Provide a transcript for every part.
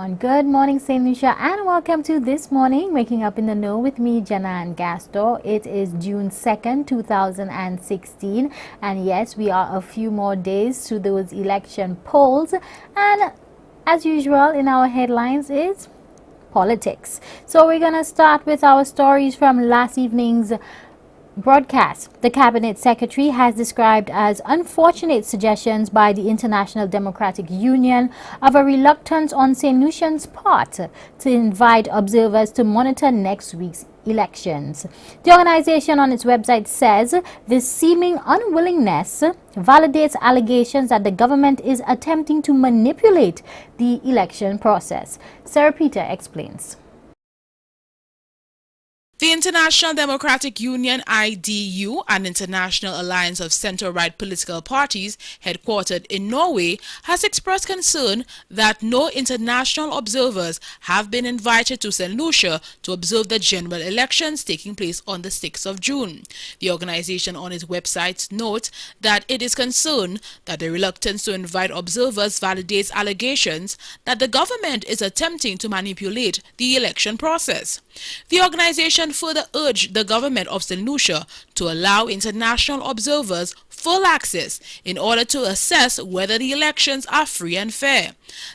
on Good Morning St. Lucia, and welcome to This Morning Waking Up in the Know with me, Janan Gastor. It is June 2nd, 2016, and yes, we are a few more days to those election polls, and as usual in our headlines is politics. So we're gonna start with our stories from last evening's broadcast. The Cabinet Secretary has described as unfortunate suggestions by the International Democratic Union of a reluctance on St. Lucian's part to invite observers to monitor next week's elections. The organization on its website says this seeming unwillingness validates allegations that the government is attempting to manipulate the election process. Sarah Peter explains. The International Democratic Union, IDU, an international alliance of center-right political parties headquartered in Norway, has expressed concern that no international observers have been invited to St. Lucia to observe the general elections taking place on the 6th of June. The organization on its website notes that it is concerned that the reluctance to invite observers validates allegations that the government is attempting to manipulate the election process. The organization further urged the government of St. Lucia to allow international observers full access in order to assess whether the elections are free and fair.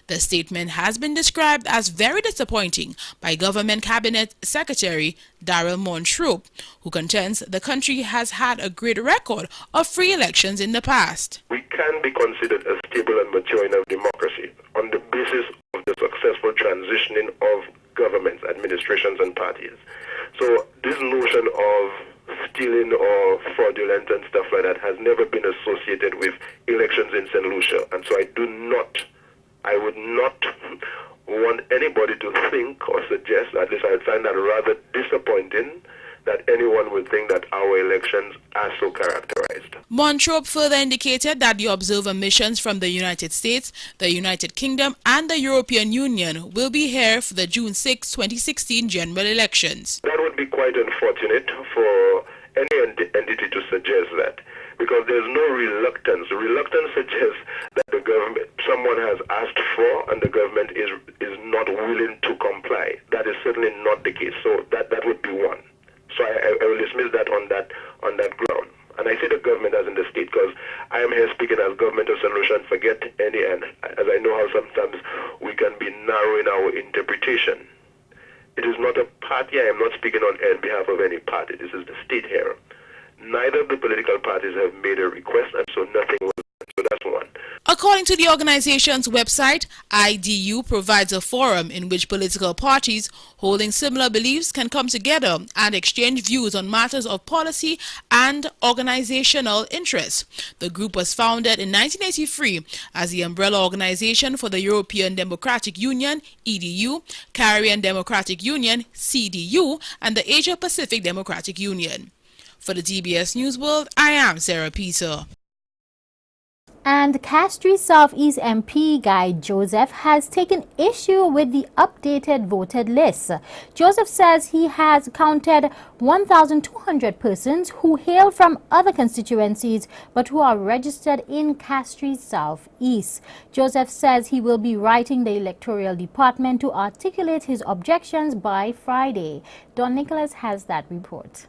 The statement has been described as very disappointing by Government Cabinet Secretary Darrell Montrope, who contends the country has had a great record of free elections in the past. We can be considered a stable and maturing of democracy on the basis of the successful transitioning of governments, administrations and parties. So this notion of stealing or fraudulent and stuff like that has never been associated with elections in St. Lucia. And so I would not want anybody to think or suggest, at least I would find that rather disappointing, that anyone would think that our elections are so characterized. Montrope further indicated that the observer missions from the United States, the United Kingdom and the European Union will be here for the June 6, 2016 general elections. That would be quite unfortunate for any entity to suggest that, because there's no reluctance. Reluctance suggests that the government, someone has asked for and the government is not willing to comply. That is certainly not the case. So that would be one. So I will dismiss that on that ground. And I say the government as in the state, because I am here speaking as government of St. Lucia and forget any, and as I know how sometimes we can be narrowing our interpretation. It is not a party. I am not speaking on behalf of any party. This is the state here. Neither of the political parties have made a request, and so nothing was done. So that's one. According to the organization's website, IDU provides a forum in which political parties holding similar beliefs can come together and exchange views on matters of policy and organizational interest. The group was founded in 1983 as the umbrella organization for the European Democratic Union, EDU, Caribbean Democratic Union, CDU, and the Asia Pacific Democratic Union. For the TBS News World, I am Sarah Peter. And Castries Southeast MP Guy Joseph has taken issue with the updated voter list. Joseph says he has counted 1,200 persons who hail from other constituencies but who are registered in Castries Southeast. Joseph says he will be writing the electoral department to articulate his objections by Friday. Don Nicholas has that report.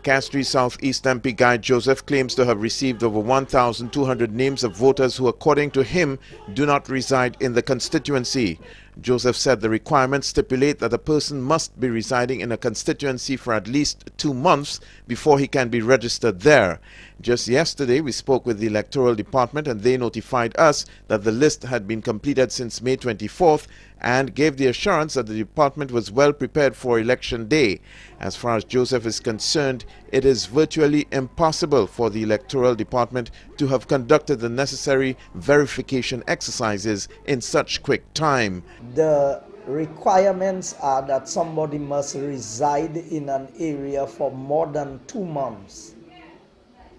Castries Southeast MP Guy Joseph claims to have received over 1,200 names of voters who, according to him, do not reside in the constituency. Joseph said the requirements stipulate that a person must be residing in a constituency for at least 2 months before he can be registered there. Just yesterday, we spoke with the electoral department and they notified us that the list had been completed since May 24th and gave the assurance that the department was well prepared for election day. As far as Joseph is concerned, it is virtually impossible for the electoral department to have conducted the necessary verification exercises in such quick time. The requirements are that somebody must reside in an area for more than 2 months,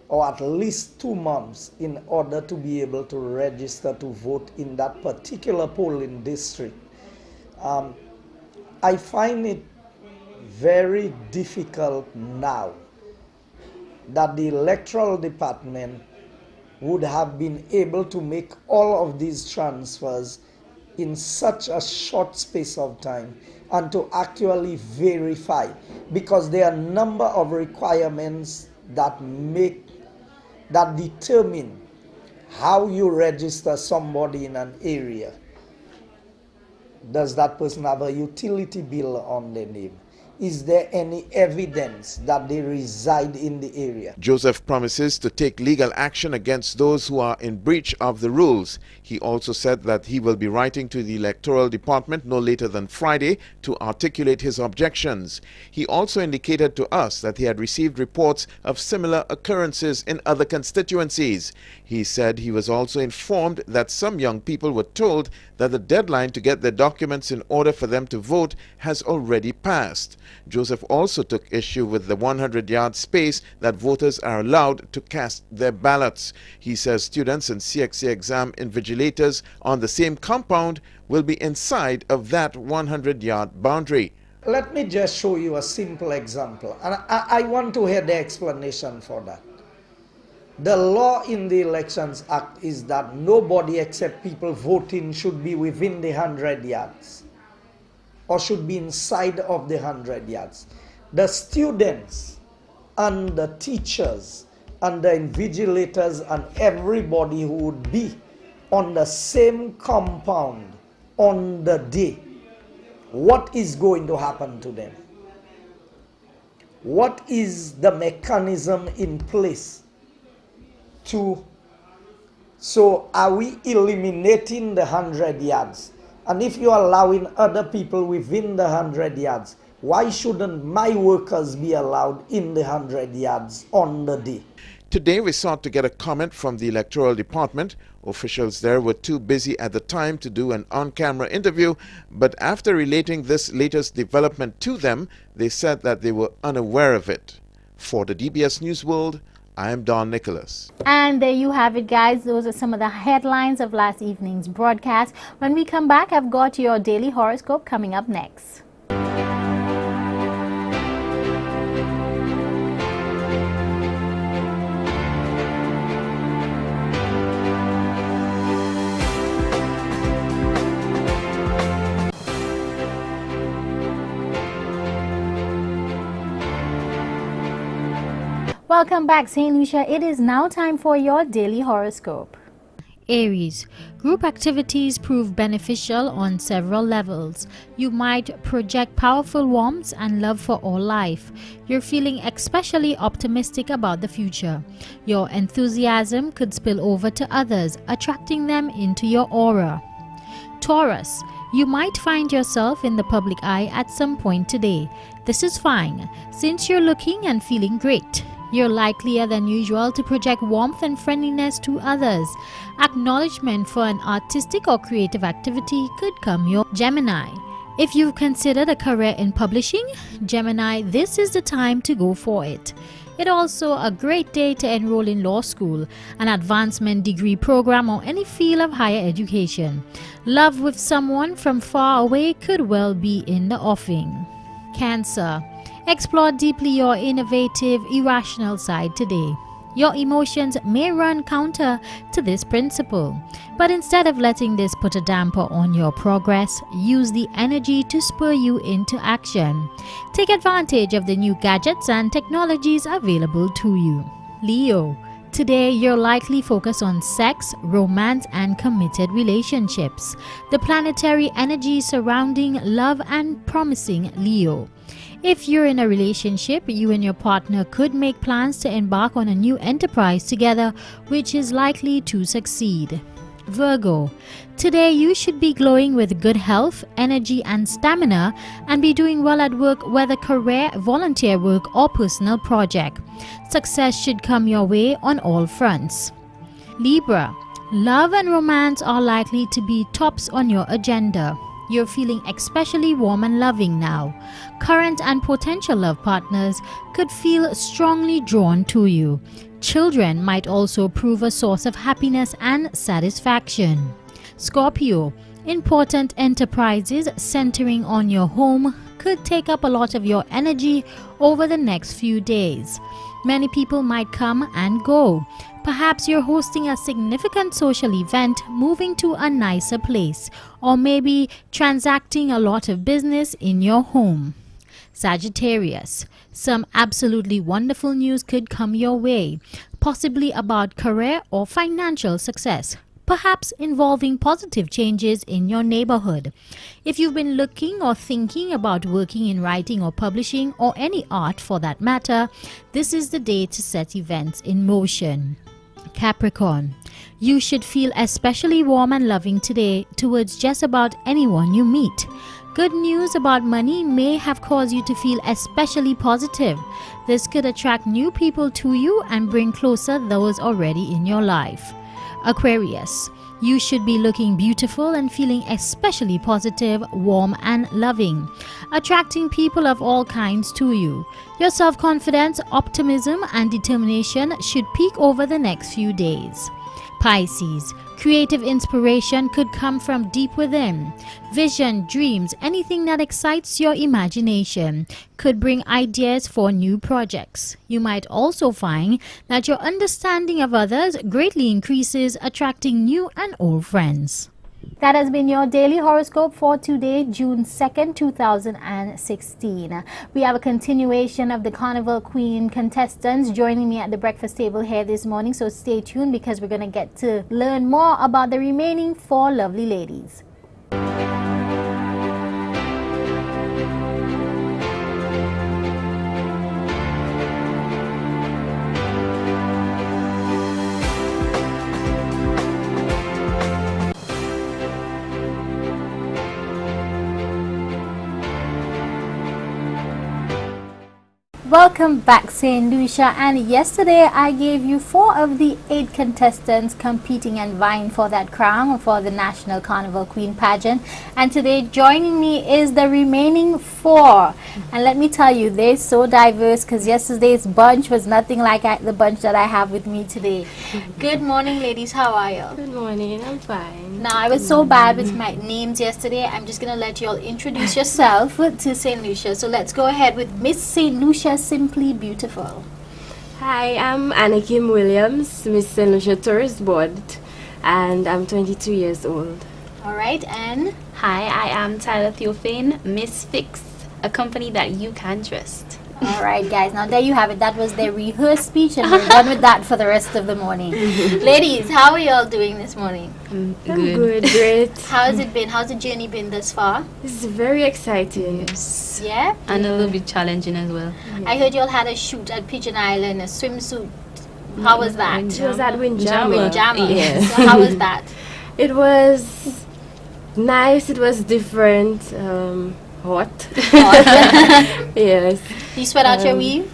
or at least 2 months, in order to be able to register to vote in that particular polling district. I find it very difficult now that the electoral department would have been able to make all of these transfers in such a short space of time and to actually verify, because there are a number of requirements that determine how you register somebody in an area. Does that person have a utility bill on their name? Is there any evidence that they reside in the area? Joseph promises to take legal action against those who are in breach of the rules. He also said that he will be writing to the Electoral Department no later than Friday to articulate his objections. He also indicated to us that he had received reports of similar occurrences in other constituencies. He said he was also informed that some young people were told that the deadline to get their documents in order for them to vote has already passed. Joseph also took issue with the 100-yard space that voters are allowed to cast their ballots. He says students and CXC exam invigilators on the same compound will be inside of that 100-yard boundary. Let me just show you a simple example, and I want to hear the explanation for that. The law in the Elections Act is that nobody except people voting should be within the 100 yards or should be inside of the 100 yards. The students and the teachers and the invigilators and everybody who would be on the same compound on the day, what is going to happen to them? What is the mechanism in place? So are we eliminating the 100 yards? And if you're allowing other people within the 100 yards, why shouldn't my workers be allowed in the 100 yards on the day? Today we sought to get a comment from the Electoral Department. Officials there were too busy at the time to do an on-camera interview, but after relating this latest development to them, they said that they were unaware of it. For the DBS News World, I am Don Nicholas. And there you have it, guys. Those are some of the headlines of last evening's broadcast. When we come back, I've got your daily horoscope coming up next. Welcome back, St. Lucia. It is now time for your daily horoscope. Aries, group activities prove beneficial on several levels. You might project powerful warmth and love for all life. You're feeling especially optimistic about the future. Your enthusiasm could spill over to others, attracting them into your aura. Taurus, you might find yourself in the public eye at some point today. This is fine, since you're looking and feeling great. You're likelier than usual to project warmth and friendliness to others. Acknowledgement for an artistic or creative activity could come your Gemini. If you've considered a career in publishing, Gemini, this is the time to go for it. It's also a great day to enroll in law school, an advancement degree program, or any field of higher education. Love with someone from far away could well be in the offing. Cancer, explore deeply your innovative, irrational side today. Your emotions may run counter to this principle, but instead of letting this put a damper on your progress, use the energy to spur you into action. Take advantage of the new gadgets and technologies available to you. Leo, today you're likely focused on sex, romance, and committed relationships. The planetary energy surrounding love and promising Leo. If you're in a relationship, you and your partner could make plans to embark on a new enterprise together, which is likely to succeed. Virgo, today you should be glowing with good health, energy, and stamina, and be doing well at work, whether career, volunteer work, or personal project. Success should come your way on all fronts. Libra, love and romance are likely to be tops on your agenda. You're feeling especially warm and loving now. Current and potential love partners could feel strongly drawn to you. Children might also prove a source of happiness and satisfaction. Scorpio, important enterprises centering on your home could take up a lot of your energy over the next few days. Many people might come and go. Perhaps you're hosting a significant social event, moving to a nicer place, or maybe transacting a lot of business in your home. Sagittarius, some absolutely wonderful news could come your way, possibly about career or financial success, perhaps involving positive changes in your neighborhood. If you've been looking or thinking about working in writing or publishing or any art for that matter, this is the day to set events in motion. Capricorn, you should feel especially warm and loving today towards just about anyone you meet. Good news about money may have caused you to feel especially positive. This could attract new people to you and bring closer those already in your life. Aquarius, you should be looking beautiful and feeling especially positive, warm and loving, attracting people of all kinds to you. Your self-confidence, optimism and determination should peak over the next few days. Pisces, creative inspiration could come from deep within. Vision, dreams, anything that excites your imagination could bring ideas for new projects. You might also find that your understanding of others greatly increases, attracting new and old friends. That has been your daily horoscope for today, June 2nd, 2016. We have a continuation of the Carnival Queen contestants joining me at the breakfast table here this morning. So stay tuned because we're going to get to learn more about the remaining 4 lovely ladies. Welcome back, St. Lucia, and yesterday I gave you 4 of the 8 contestants competing and vying for that crown for the National Carnival Queen pageant, and today joining me is the remaining 4, and let me tell you, they're so diverse because yesterday's bunch was nothing like the bunch that I have with me today. Good morning, ladies. How are you? Good morning. I'm fine. Now, I was so bad with my names yesterday. I'm just going to let you all introduce yourself to St. Lucia. So let's go ahead with Miss St. Lucia Simply Beautiful. Hi, I'm Anna Kim Williams, Miss St. Lucia Tourist Board, and I'm 22 years old. All right, and hi, I am Tyler Theophane, Miss Fix, a company that you can trust. all right, guys. Now there you have it. That was their rehearsed speech, and we're done with that for the rest of the morning. Ladies, how are you all doing this morning? I'm good, great. How has it been? How's the journey been thus far? This is very exciting. Yes. Yeah? And a little bit challenging as well. I heard you all had a shoot at Pigeon Island, a swimsuit. How was that? It was at Windjammer. Windjammer. Yes. So how was that? It was nice. It was different. Hot. Yes. You sweat out your weave?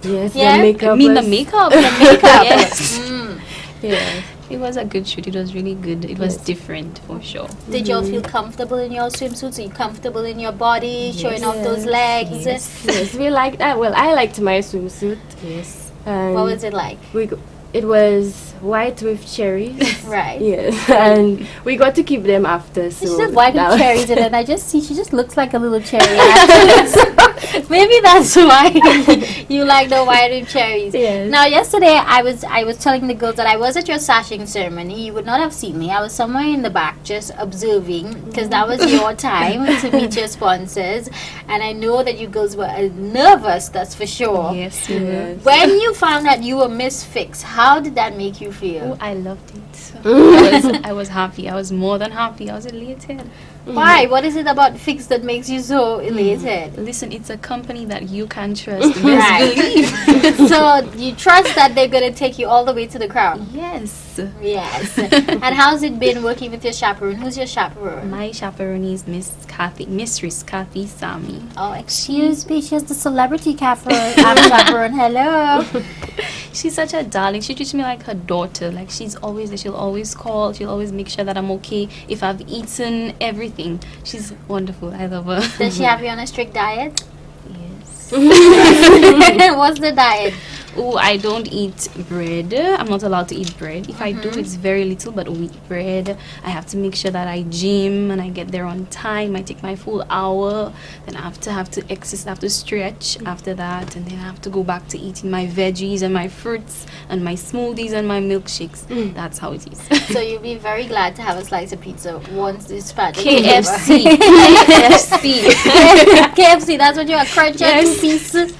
Yes. Yeah? The makeup. I mean the was- makeup. The makeup. Yes. Yeah. It was a good shoot. It was really good. It was different for sure. Did you all feel comfortable in your swimsuits? Are you comfortable in your body, showing off those legs? Yes. We liked that. Well, I liked my swimsuit. Yes. And What was it like? It was white with cherries. Right. Yes, and we got to keep them after. So She just white that with was- cherries in it. I just see she just looks like a little cherry. Actually. Maybe that's why you like the white with cherries. Yes. Now, yesterday I was telling the girls that I was at your sashing ceremony. You would not have seen me. I was somewhere in the back just observing because that was your time to meet your sponsors, and I know that you girls were nervous. That's for sure. Yes, we were. Yes. When you found out you were Miss Fix, how did that make you feel? Oh, I loved it. I was happy. I was more than happy. I was elated. Why? What is it about Fix that makes you so elated? Listen, it's a company that you can trust. Best Right. believe. So you trust that they're going to take you all the way to the crown? Yes. Yes. And how's it been working with your chaperone? Who's your chaperone? My chaperone is Mistress Kathy Sami. Oh, excuse me. She's the celebrity chaperone. Hello. She's such a darling. She treats me like her daughter. Like, she's always there. She'll always call. She'll always make sure that I'm okay. If I've eaten everything, she's wonderful. I love her. Does she have you on a strict diet? Yes. What's the diet? Oh, I don't eat bread. I'm not allowed to eat bread. If I do, it's very little, but wheat bread. I have to make sure that I gym and I get there on time. I take my full hour. Then I have to exercise, I have to stretch after that, and then I have to go back to eating my veggies and my fruits and my smoothies and my milkshakes. That's how it is. So you'll be very glad to have a slice of pizza once this pageant KFC. is over. KFC. KFC, that's what you are, crunch your 2 pieces.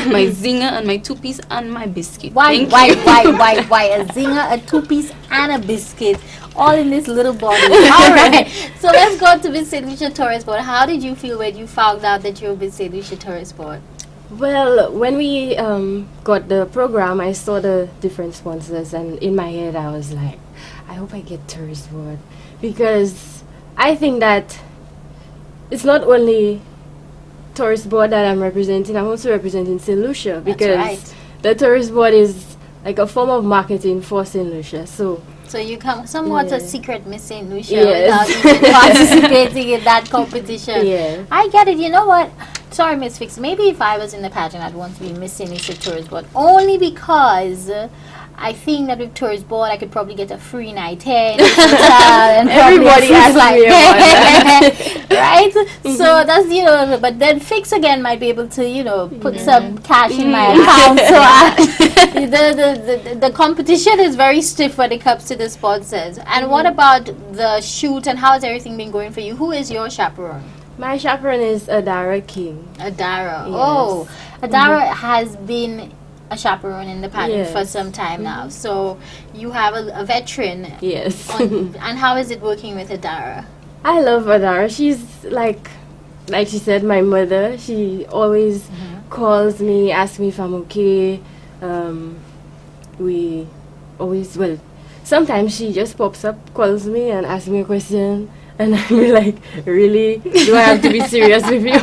My zinger and my 2-piece and my biscuit. Why Thank a you. zinger, a 2-piece and a biscuit, all in this little bottle. All right, so let's go to Miss St. Lucia Tourist Board. How did you feel when you found out that you were Miss St. Lucia Tourist Board? Well, when we got the program, I saw the different sponsors, and in my head I was like, I hope I get tourist board, because I think that it's not only tourist board that I'm representing, I'm also representing St. Lucia, because the tourist board is like a form of marketing for St. Lucia. So you come somewhat a secret Miss St. Lucia Yes. without even participating in that competition. Yeah. I get it. You know what? Sorry, Miss Fix. Maybe if I was in the pageant, I'd want to be Miss St. Lucia Tourist Board, only because I think that with Tourist Board, I could probably get a free night here in the hotel and Everybody asks me about that. right? So that's, you know, but then Fix again might be able to, you know, put some cash in my account. So the competition is very stiff when it comes to the sponsors. And what about the shoot, and how's everything been going for you? Who is your chaperone? my chaperone is Adara King. Adara. Yes. Oh, Adara has been a chaperone in the pageant for some time now. So you have a veteran. Yes. And how is it working with Adara? I love Adara. She's like she said, my mother. She always calls me, asks me if I'm okay. We always, well, sometimes she just pops up, calls me and asks me a question. And I'm like, really? Do I have to be serious with you?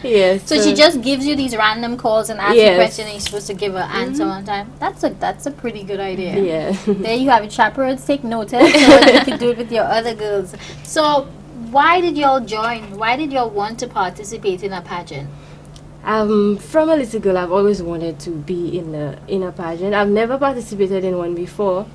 Yes. So she just gives you these random calls and asks you questions, and you're supposed to give her answer on time. That's a pretty good idea. Yeah. There you have it. Chaperones, take notice so that you can do it with your other girls. So why did y'all join? Why did y'all want to participate in a pageant? From a little girl, I've always wanted to be in a pageant. I've never participated in one before.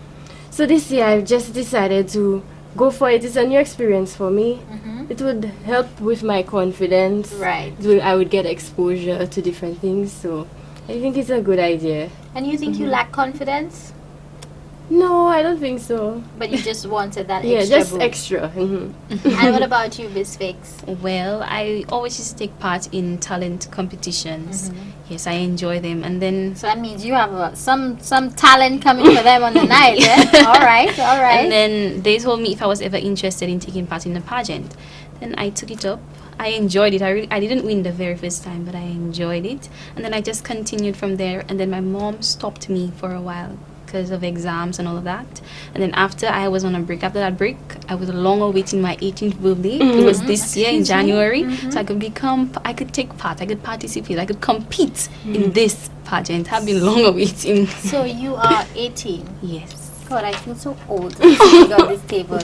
So this year I've just decided to go for it. It's a new experience for me. It would help with my confidence. Right. I would get exposure to different things. So I think it's a good idea. And you think you lack confidence? No, I don't think so. But you just wanted that Yeah, extra just boost. extra. And what about you, Miss Fix? Well, I always used to take part in talent competitions. Yes, I enjoy them. And then So that means you have some talent coming for them on the night, eh? All right. and then they told me if I was ever interested in taking part in a pageant. Then I took it up. I enjoyed it. I didn't win the very first time, but I enjoyed it. And then I just continued from there. And then my mom stopped me for a while because of exams and all of that. And then after I was on a break, after that break, I was long awaiting my 18th birthday. It was this year in January. So I could take part, I could participate, I could compete in this pageant. I've been long awaiting. So you are 18. Yes. God, I feel so old sitting on this table.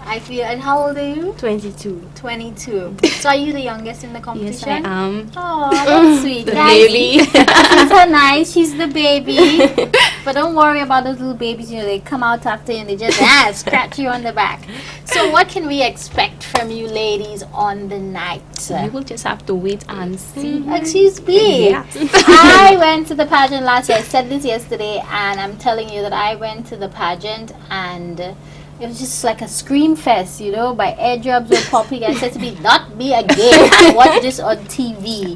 And how old are you? 22. 22. So are you the youngest in the Yes, competition? I am. Oh, that's sweet. The Guys, baby. She's so nice. She's the baby. But don't worry about those little babies. You know, they come out after you and they just scratch you on the back. So what can we expect from you ladies on the night? You will just have to wait and see. Excuse me. Yes. I went to the pageant last year. I said this yesterday, and I'm telling you that I went to the pageant and it was just like a scream fest, you know. My eardrums were popping. I said to me, not me again. I watch this on TV.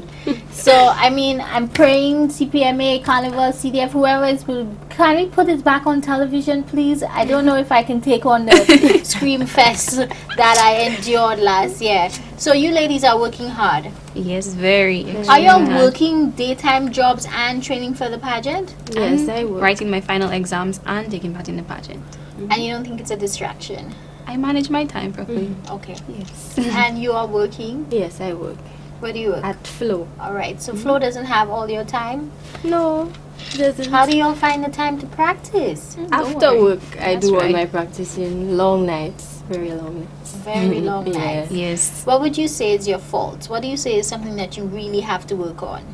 So, I mean, I'm praying CPMA, Carnival, CDF, whoever is, can we put it back on television, please? I don't know if I can take on the scream fest that I endured last year. So, you ladies are working hard. Yes, very. Are you all extremely hard. working daytime jobs and training for the pageant? Yes, And I will. writing my final exams and taking part in the pageant. And you don't think it's a distraction? I manage my time properly. Okay. Yes. And you are working? Yes, I work. Where do you work? At Flow. All right. So Flo doesn't have all your time. No, doesn't. How do you all find the time to practice? After work, I That's do all right. my practicing. Long nights. Very long nights. Very long Yeah. nights. Yes. What would you say is your fault? What do you say is something that you really have to work on?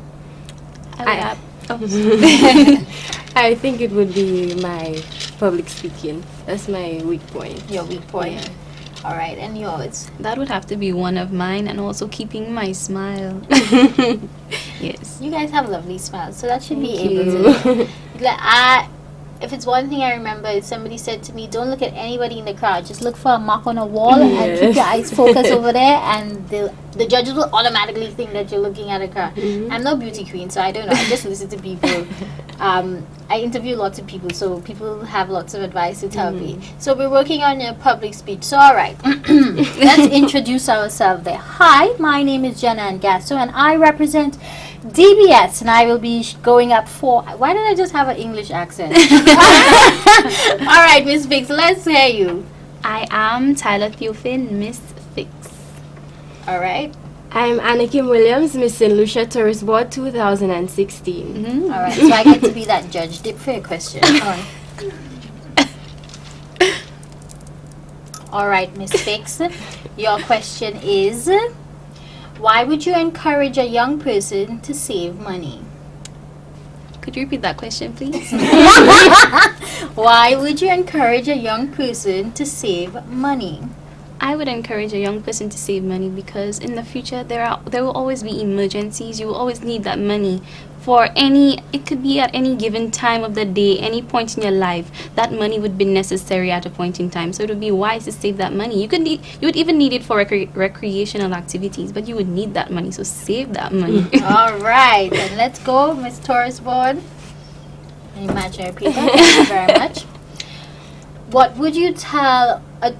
I think it would be my public speaking. That's my weak point. Your weak point. Yeah. All right, and yours? That would have to be one of mine, and also keeping my smile. Yes. You guys have lovely smiles, so that should be Thank able you. to. If it's one thing I remember, is somebody said to me, "Don't look at anybody in the crowd. Just look for a mark on a wall and keep Yes. your eyes focused over there, and the judges will automatically think that you're looking at a crowd." I'm no beauty queen, so I don't know. I just listen to people. I interview lots of people, so people have lots of advice to tell me. So we're working on your public speech. So all right, let's introduce ourselves there. Hi, my name is Janan Gasto, and I represent DBS, and I will be going up for. Why did I just have an English accent? All right, Miss Fix, let's hear you. I am Tyler Theophane, Miss Fix. All right. I'm Anakim Williams, Miss St. Lucia Tourist Board 2016. All right, so I get to be that judge. Dip for your question. All right, Miss Fix, your question is, why would you encourage a young person to save money? Could you repeat that question, please? Why would you encourage a young person to save money? I would encourage a young person to save money because in the future there will always be emergencies. You will always need that money for it could be at any given time of the day, any point in your life. That money would be necessary at a point in time. So it would be wise to save that money. You would even need it for recreational activities, but you would need that money. So save that money. All right, then let's go, Miss Tourist Board. Imaginary people, thank you very much. What would you tell a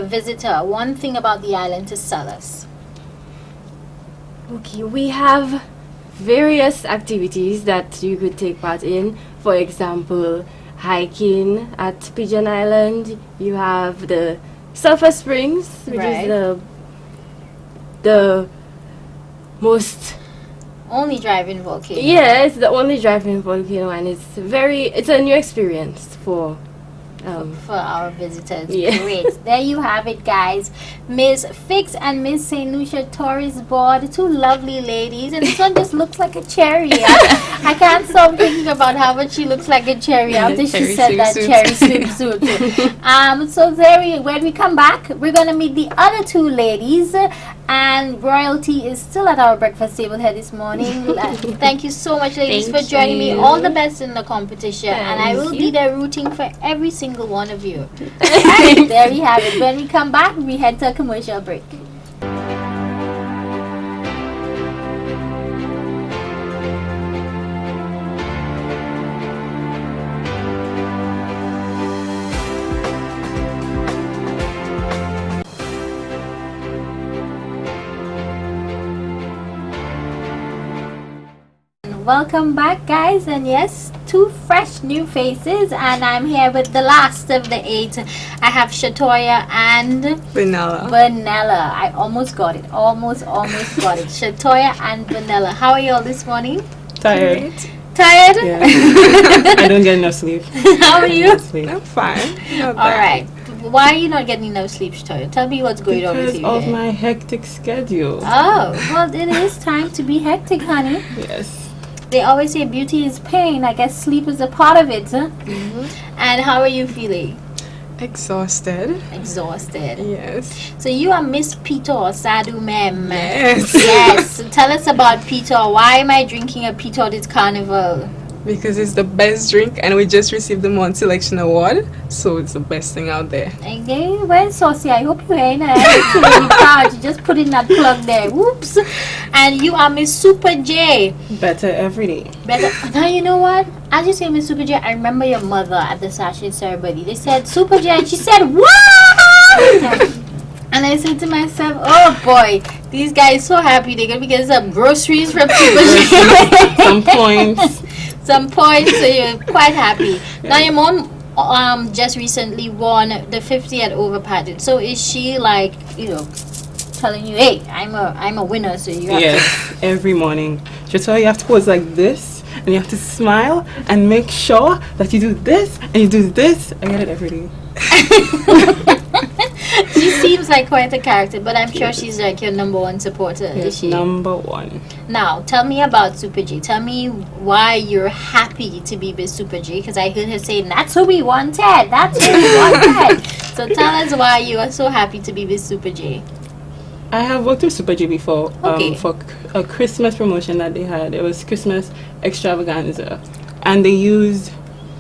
visitor, one thing about the island to sell us? Okay, we have various activities that you could take part in. For example, hiking at Pigeon Island. You have the Sulphur Springs, which Right. is the most. Only driving volcano. Yeah, it's the only driving volcano, and it's a new experience for. For our visitors. Yeah. Great. There you have it, guys. Miss Fix and Miss St. Lucia Tourist Board, two lovely ladies, and this one just looks like a cherry. I can't stop thinking about how much she looks like a cherry after she Cherry said that swimsuit. cherry swimsuit. So there, when we come back, we're gonna meet the other two ladies, and royalty is still at our breakfast table here this morning. Thank you so much, ladies, Thank for joining me. you. All the best in the competition, and I will Thank be you. there rooting for every single one of you. And there we have it. When we come back, we head to a commercial break. Welcome back, guys, and yes, two fresh new faces, and I'm here with the last of the 8. I have Shatoya and Vanilla. Vanilla. I almost got it. Almost got it. Shatoya and Vanilla. How are you all this morning? Tired. Tired? Yeah. I don't get enough sleep. How are you? Sleep. I'm fine. Not All bad. right. Why are you not getting enough sleep, Shatoya? Tell me what's going on with Because you. of here. my hectic schedule. Oh, well, it is time to be hectic, honey. Yes. They always say beauty is pain. I guess sleep is a part of it, huh? And how are you feeling? Exhausted. Exhausted. Yes. So you are Miss Peter Sadu Mem. Yes. Yes. So tell us about Peter. Why am I drinking a Peter this carnival? Because it's the best drink and we just received the Mon Selection Award. So it's the best thing out there. Okay, well, Saucy, I hope you ain't really proud. You just put in that plug there. Whoops. And you are Miss Super J. Better every day. Better. Now you know what? As you say Miss Super J, I remember your mother at the sachet ceremony. They said Super J, and she said, "What?" And I said to myself, "Oh boy, these guys so happy they're gonna be getting some groceries from Super J." Some points. Some points, so you're quite happy. Now your mom just recently won the 50 and over pageant. So is she like, telling you, "Hey, I'm a winner," so you have to. Yes. Every morning. Just you have to pose like this and you have to smile and make sure that you do this and you do this. I get it every day. She seems like quite a character, but I'm sure she's like your number one supporter, is Yes, she? number one. Now, tell me about Super J. Tell me why you're happy to be with Super J, because I heard her saying, that's who we wanted. That's who we wanted. So tell us why you are so happy to be with Super J. I have worked with Super J before Okay. for a Christmas promotion that they had. It was Christmas extravaganza, and they used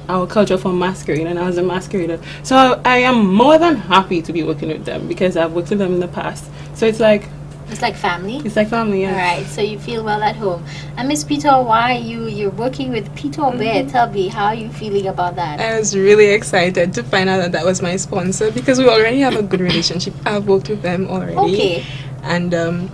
our culture for masquerade, and I was a masquerader. So I am more than happy to be working with them because I've worked with them in the past. So it's like family. It's like family, yeah. All right, so you feel well at home. And Miss Peter, why you're working with Peter Bear? Tell me, how are you feeling about that? I was really excited to find out that that was my sponsor because we already have a good relationship. I've worked with them already. Okay. And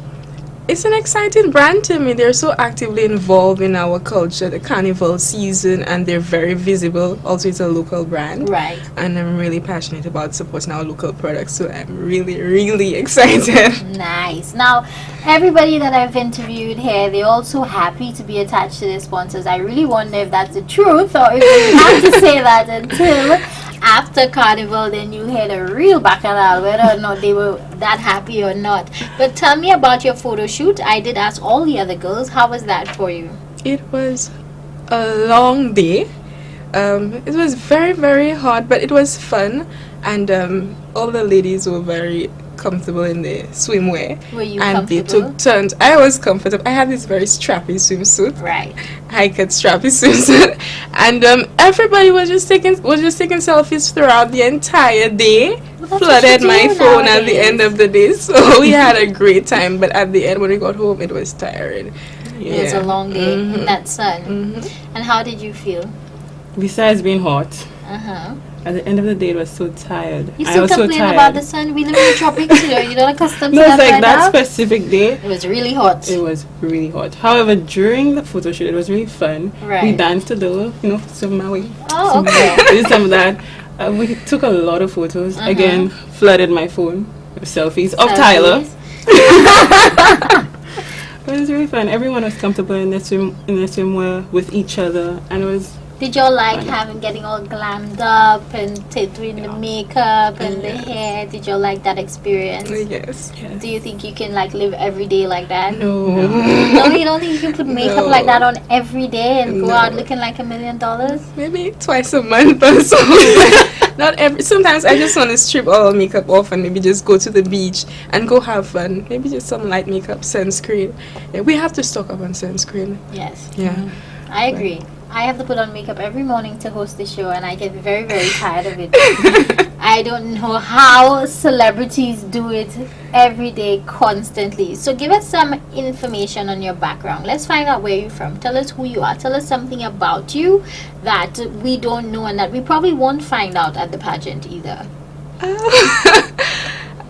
it's an exciting brand to me. They're so actively involved in our culture, the carnival season, and they're very visible. Also, it's a local brand. Right. And I'm really passionate about supporting our local products, so I'm really, really excited. Nice. Now, everybody that I've interviewed here, they're all so happy to be attached to their sponsors. I really wonder if that's the truth or if you have to say that until after Carnival, then you hear the real bacchanal, whether or not they were that happy or not. But tell me about your photo shoot. I did ask all the other girls. How was that for you? It was a long day. It was very, very hot, but it was fun. And all the ladies were very comfortable in their swimwear. Were you and they comfortable? took turns. I was comfortable. I had this very strappy swimsuit. Right. High-cut strappy swimsuit. And everybody was just taking selfies throughout the entire day. Well, that's what Flooded you my do phone at the nowadays. end of the day. So we had a great time. But at the end, when we got home, it was tiring. It was a long day Mm-hmm. in that sun. And how did you feel? Besides being hot, Uh-huh. at the end of the day, it was so tired. You I still was so complain tired. about the sun? We live in the tropics, you're not accustomed No, to it's that like by that now? specific day. It was really hot. It was really hot. However, during the photo shoot, it was really fun. Right. We danced a little, some Maui. Oh, some okay. we did some of that. We took a lot of photos. Again, flooded my phone with selfies of Tyler. Selfies. It was really fun. Everyone was comfortable in their swimwear with each other, and it was. Did y'all like getting all glammed up and doing the makeup and the hair? Did y'all like that experience? Yes. Do you think you can like live every day like that? No. No, you don't think you can put makeup No. like that on every day and go No. out looking like $1 million? Maybe twice a month or so. Not every. Sometimes I just want to strip all makeup off and maybe just go to the beach and go have fun. Maybe just some light makeup, sunscreen. Yeah, we have to stock up on sunscreen. Yes. Yeah. I agree. I have to put on makeup every morning to host the show, and I get very, very tired of it. I don't know how celebrities do it every day, constantly. So give us some information on your background. Let's find out where you're from. Tell us who you are. Tell us something about you that we don't know and that we probably won't find out at the pageant either.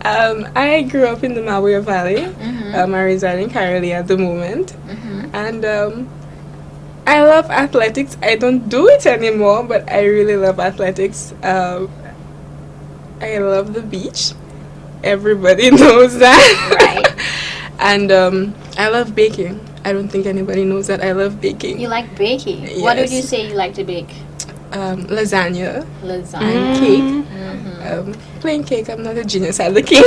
I grew up in the Malware Valley. I reside in Caroli at the moment. And I love athletics. I don't do it anymore, but I really love athletics. I love the beach. Everybody knows that. Right. And I love baking. I don't think anybody knows that I love baking. You like baking. What would Yes. you say you like to bake? Lasagna, Lasagna. cake. Plain cake. I'm not a genius at the cake.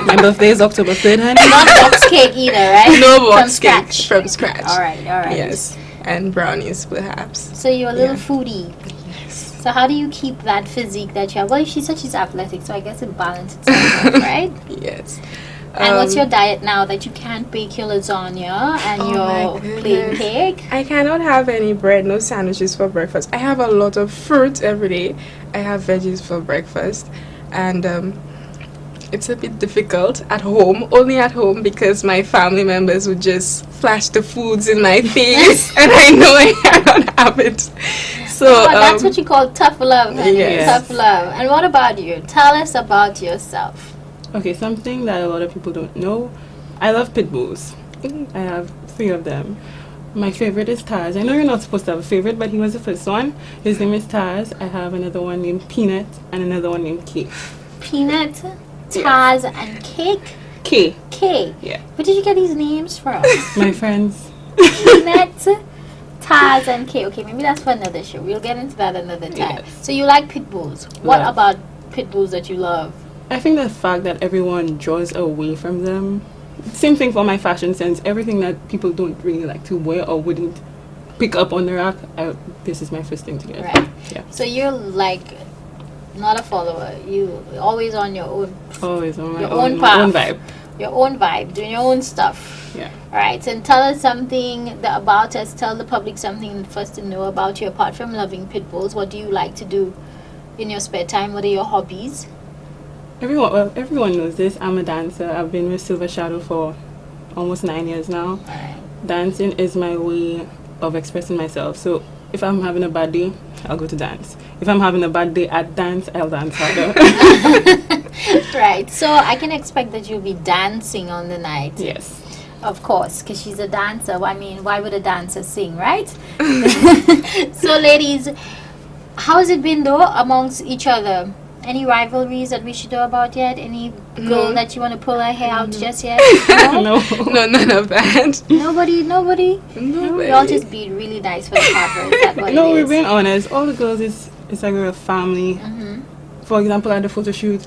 My birthday is October 3rd, honey. Not box cake either, right? No From box cake scratch. from scratch. All right. Yes, and brownies perhaps. So you're a little Yeah. foodie. So how do you keep that physique that you have? Well, she said she's athletic, so I guess it balances itself out, right? Yes. And what's your diet now that you can't bake your lasagna and Oh your my plain goodness. cake? I cannot have any bread, no sandwiches for breakfast. I have a lot of fruit every day. I have veggies for breakfast, and it's a bit difficult at home. Only at home because my family members would just flash the foods in my face, and I know I cannot have it. So Oh, that's what you call tough love, honey. Yes. Tough love. And what about you? Tell us about yourself. Okay, something that a lot of people don't know. I love pit bulls. I have 3 of them. My favorite is Taz. I know you're not supposed to have a favorite, but he was the first one. His name is Taz. I have another one named Peanut and another one named Cake. Peanut, Taz, and Cake? K. Cake. Yeah. Where did you get these names from? My friends. Peanut, Taz, and Cake. Okay, maybe that's for another show. We'll get into that another time. Yes. So you like pit bulls. What Love. about pit bulls that you love? I think the fact that everyone draws away from them. Same thing for my fashion sense. Everything that people don't really like to wear or wouldn't pick up on the rack, this is my first thing to get. Right. Yeah. So you're like not a follower. You always on your own. Always on my your own path, vibe. Your own vibe, doing your own stuff. Yeah. All right. And tell us something about us. Tell the public something for us to know about you. Apart from loving pit bulls, what do you like to do in your spare time? What are your hobbies? Everyone knows this. I'm a dancer. I've been with Silver Shadow for almost 9 years now. All right. Dancing is my way of expressing myself. So if I'm having a bad day, I'll go to dance. If I'm having a bad day at dance, I'll dance harder. Right. So I can expect that you'll be dancing on the night. Yes. Of course, because she's a dancer. I mean, why would a dancer sing, right? So, ladies, how has it been though amongst each other? Any rivalries that we should know about yet? Any girl that you want to pull her hair out just yet? No. No, none of that. Nobody. Nobody. We all just be really nice for the cameras. That's what No, it we're is. being honest. All the girls it's like we're a family. For example, at the photo shoot,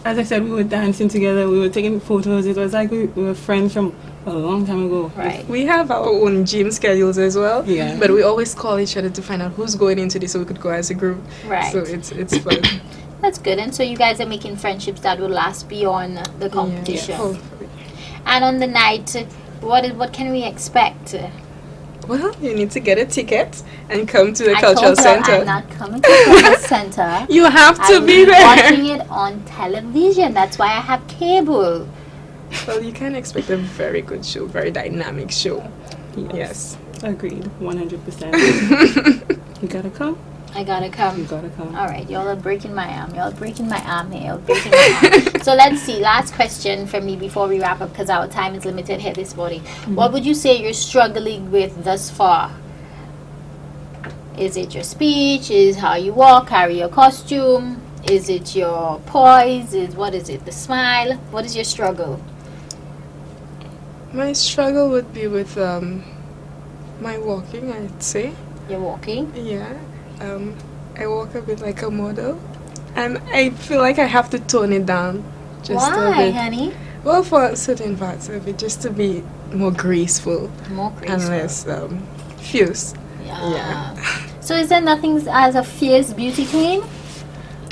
as I said, we were dancing together. We were taking photos. It was like we were friends from a long time ago. Right. We have our own gym schedules as well. Yeah. But we always call each other to find out who's going into this so we could go as a group. Right. So it's fun. That's good. And so you guys are making friendships that will last beyond the competition. Yeah. Hopefully. And on the night, what can we expect? Well, you need to get a ticket and come to the I cultural told her center. I'm not coming to the cultural center. You have to I'm be there. watching it on television. That's why I have cable. Well, you can expect a very good show, very dynamic show. Yes. Agreed. 100%. You gotta come. I gotta come. You gotta come. All right, y'all are breaking my arm. Y'all are breaking my arm here. Y'all breaking my arm. So let's see. Last question from me before we wrap up because our time is limited here this morning. What would you say you're struggling with thus far? Is it your speech? Is how you walk, carry your costume? Is it your poise? What is it? The smile? What is your struggle? My struggle would be with my walking, I'd say. You're walking? Yeah. I walk a bit like a model. And I feel like I have to tone it down. Just a Why, bit. honey? Well, for certain parts of it, just to be more graceful. More graceful. And less fierce. Yeah. So is there nothing as a fierce beauty queen?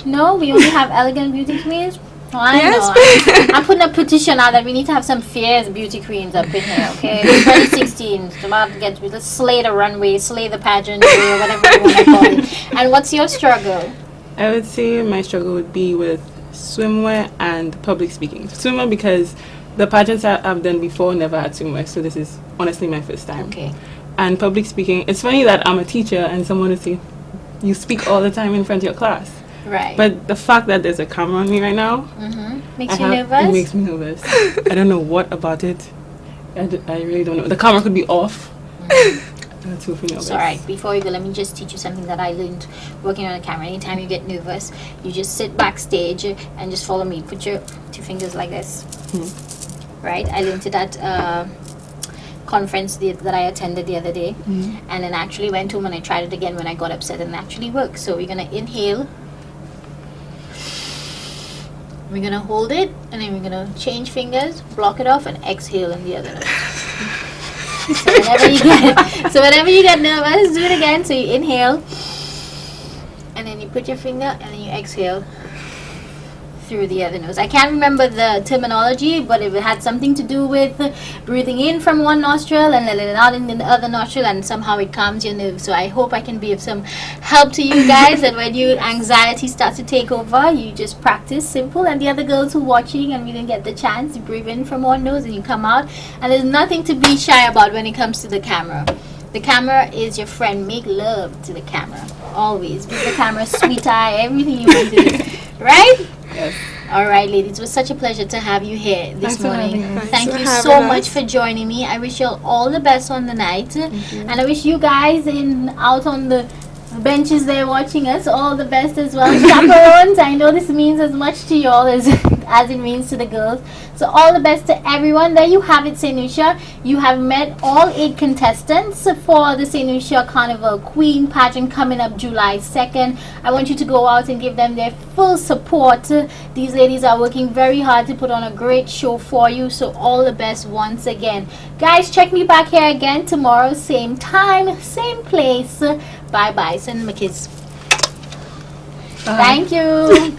No, we only have elegant beauty queens. Oh, I know. I'm putting a petition out that we need to have some fierce beauty queens up in here. Okay, 2016. It's about to get let's slay the runway, slay the pageant, or whatever you want to call it. And what's your struggle? I would say my struggle would be with swimwear and public speaking. Swimwear because the pageants I've done before never had swimwear, so this is honestly my first time. Okay. And public speaking, it's funny that I'm a teacher and someone would say, you speak all the time in front of your class. Right. But the fact that there's a camera on me right now makes you nervous? It makes me nervous. I don't know what about it. I really don't know. The camera could be off. I'm too nervous. So, alright, before we go, let me just teach you something that I learned working on a camera. Anytime you get nervous, you just sit backstage and just follow me. Put your 2 fingers like this. Right? I learned it at conference that I attended the other day. And then actually went home and I tried it again when I got upset and it actually worked. So we're going to inhale. We're going to hold it and then we're going to change fingers, block it off and exhale in the other nose. So whenever you get nervous, do it again. So you inhale and then you put your finger and then you exhale through the other nose. I can't remember the terminology, but it had something to do with breathing in from one nostril and letting it out in the other nostril, and somehow it calms your nerves. So I hope I can be of some help to you guys, that when your anxiety starts to take over, you just practice simple. And the other girls who are watching and we didn't get the chance, you breathe in from one nose and you come out, and there's nothing to be shy about when it comes to the camera. The camera is your friend. Make love to the camera. Always. Give the camera sweet eye, everything you want to do. Right? Yes. All right, ladies. It was such a pleasure to have you here this morning. Thank you for so having much us. for joining me. I wish you all the best on the night. And I wish you guys out on the benches there watching us all the best as well. Chaperones, I know this means as much to y'all as as it means to the girls. So all the best to everyone. There you have it, St. Lucia. You have met all 8 contestants for the St. Lucia Carnival Queen pageant coming up July 2nd. I want you to go out and give them their full support. These ladies are working very hard to put on a great show for you. So all the best once again. Guys, check me back here again tomorrow, same time, same place. Bye-bye. Send them a kiss. Thank you.